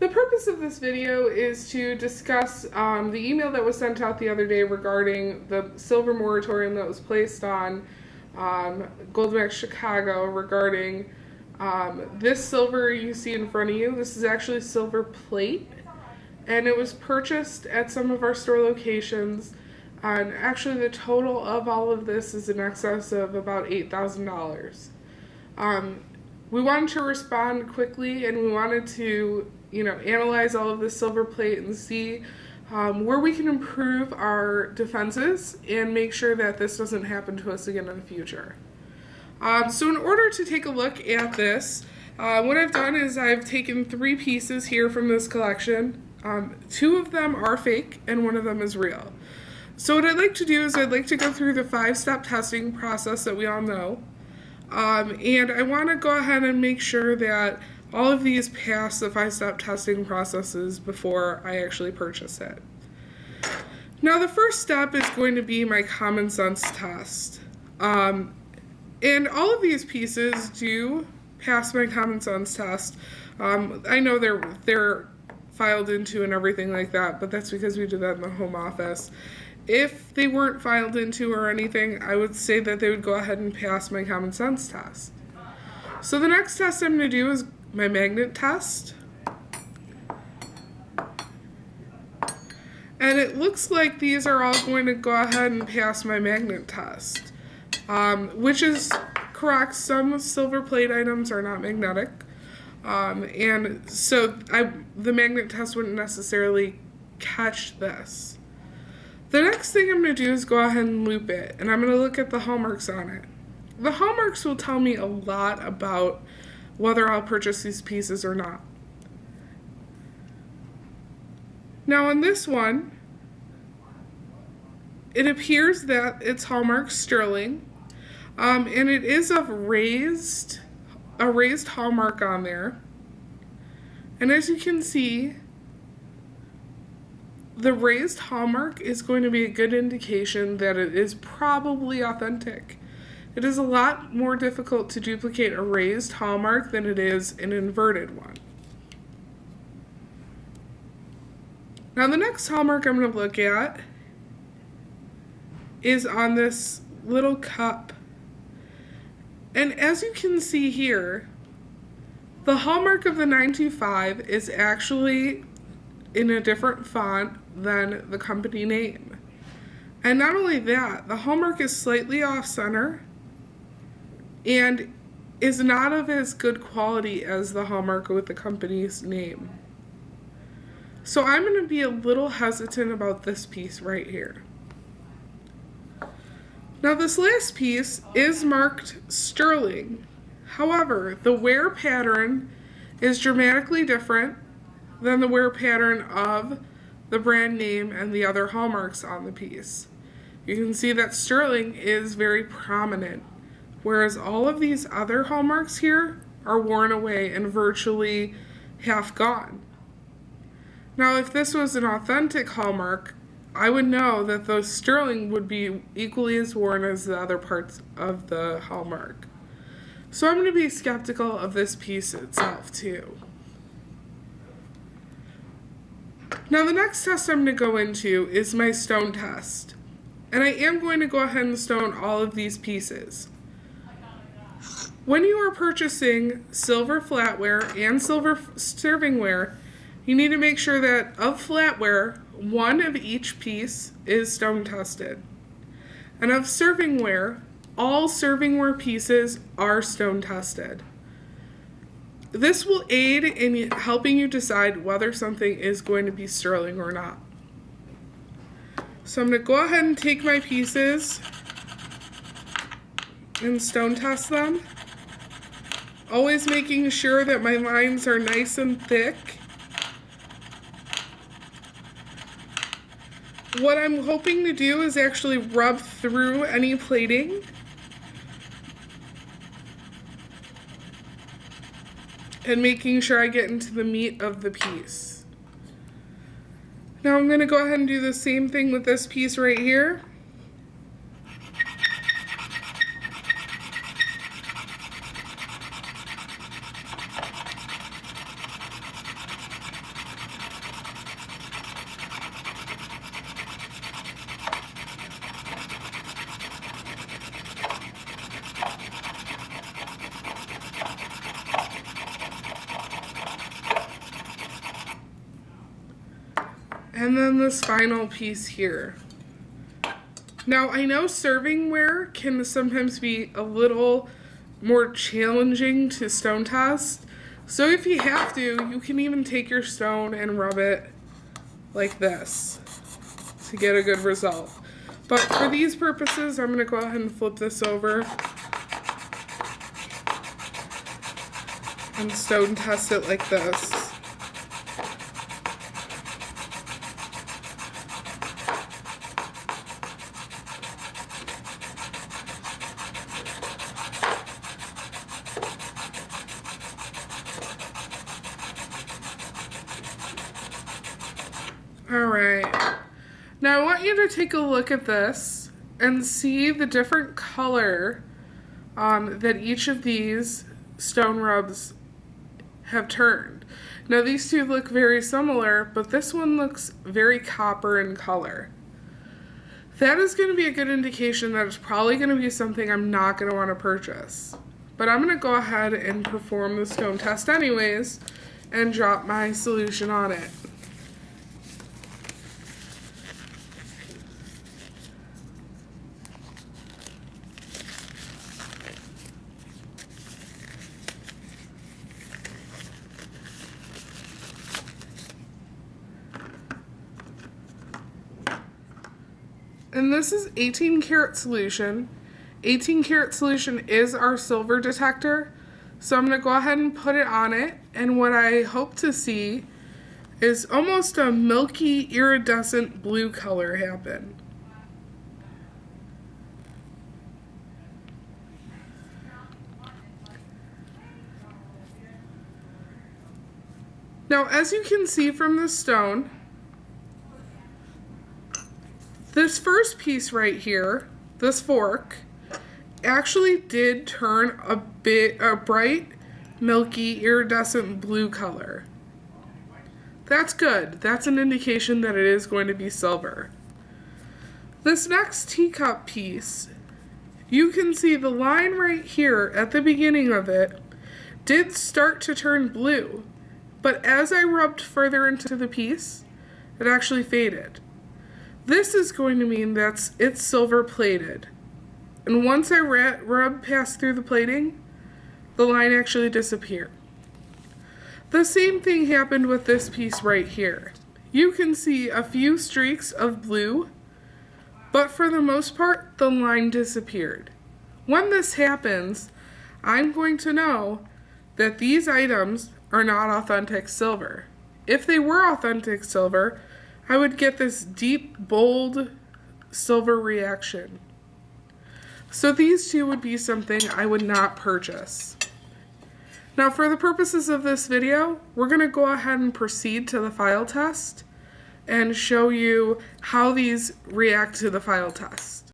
The purpose of this video is to discuss the email that was sent out the other day regarding the silver moratorium that was placed on Goldmax Chicago regarding this silver you see in front of you. This is actually silver plate, and it was purchased at some of our store locations. And actually the total of all of this is in excess of about $8,000. We wanted to respond quickly, and we wanted to, analyze all of this silver plate and see where we can improve our defenses and make sure that this doesn't happen to us again in the future. So in order to take a look at this, what I've done is I've taken 3 pieces here from this collection. 2 of them are fake and 1 of them is real. So what I'd like to do is I'd like to go through the 5-step testing process that we all know. And I want to go ahead and make sure that all of these pass the 5-step testing processes before I actually purchase it. Now the first step is going to be my common sense test. And all of these pieces do pass my common sense test. I know they're filed into and everything like that, but that's because we did that in the home office. If they weren't filed into or anything, I would say that they would go ahead and pass my common sense test. So the next test I'm going to do is my magnet test. And it looks like these are all going to go ahead and pass my magnet test, which is correct. Some silver plate items are not magnetic. And so the magnet test wouldn't necessarily catch this. The next thing I'm going to do is go ahead and loop it, and I'm going to look at the hallmarks on it. The hallmarks will tell me a lot about whether I'll purchase these pieces or not. Now on this one, it appears that it's hallmark sterling, and it is of a raised hallmark on there. And as you can see, the raised hallmark is going to be a good indication that it is probably authentic. It is a lot more difficult to duplicate a raised hallmark than it is an inverted one. Now the next hallmark I'm going to look at is on this little cup. And as you can see here, the hallmark of the 925 is actually in a different font than the company name. And not only that, the hallmark is slightly off center and is not of as good quality as the hallmark with the company's name. So I'm going to be a little hesitant about this piece right here. Now this last piece is marked sterling. However, the wear pattern is dramatically different than the wear pattern of the brand name and the other hallmarks on the piece. You can see that sterling is very prominent, whereas all of these other hallmarks here are worn away and virtually half gone. Now if this was an authentic hallmark, I would know that the sterling would be equally as worn as the other parts of the hallmark. So I'm going to be skeptical of this piece itself too. Now the next test I'm going to go into is my stone test. And I am going to go ahead and stone all of these pieces. When you are purchasing silver flatware and silver servingware, you need to make sure that of flatware, 1 of each piece is stone tested. And of servingware, all servingware pieces are stone tested. This will aid in helping you decide whether something is going to be sterling or not. So I'm going to go ahead and take my pieces and stone test them. Always making sure that my lines are nice and thick. What I'm hoping to do is actually rub through any plating. And making sure I get into the meat of the piece. Now I'm going to go ahead and do the same thing with this piece right here. And then this final piece here. Now, I know servingware can sometimes be a little more challenging to stone test. So if you have to, you can even take your stone and rub it like this to get a good result. But for these purposes, I'm going to go ahead and flip this over and stone test it like this. Alright, now I want you to take a look at this and see the different color that each of these stone rubs have turned. Now these two look very similar, but this one looks very copper in color. That is going to be a good indication that it's probably going to be something I'm not going to want to purchase. But I'm going to go ahead and perform the stone test anyways and drop my solution on it. And this is 18 karat solution. 18 karat solution is our silver detector. So I'm going to go ahead and put it on it. And what I hope to see is almost a milky iridescent blue color happen. Now, as you can see from the stone, this first piece right here, this fork, actually did turn a bright, milky, iridescent blue color. That's good. That's an indication that it is going to be silver. This next teacup piece, you can see the line right here at the beginning of it did start to turn blue, but as I rubbed further into the piece, it actually faded. This is going to mean that it's silver plated. And once I rub past through the plating, the line actually disappeared. The same thing happened with this piece right here. You can see a few streaks of blue, but for the most part, the line disappeared. When this happens, I'm going to know that these items are not authentic silver. If they were authentic silver, I would get this deep, bold silver reaction. So these two would be something I would not purchase. Now for the purposes of this video, we're going to go ahead and proceed to the file test and show you how these react to the file test.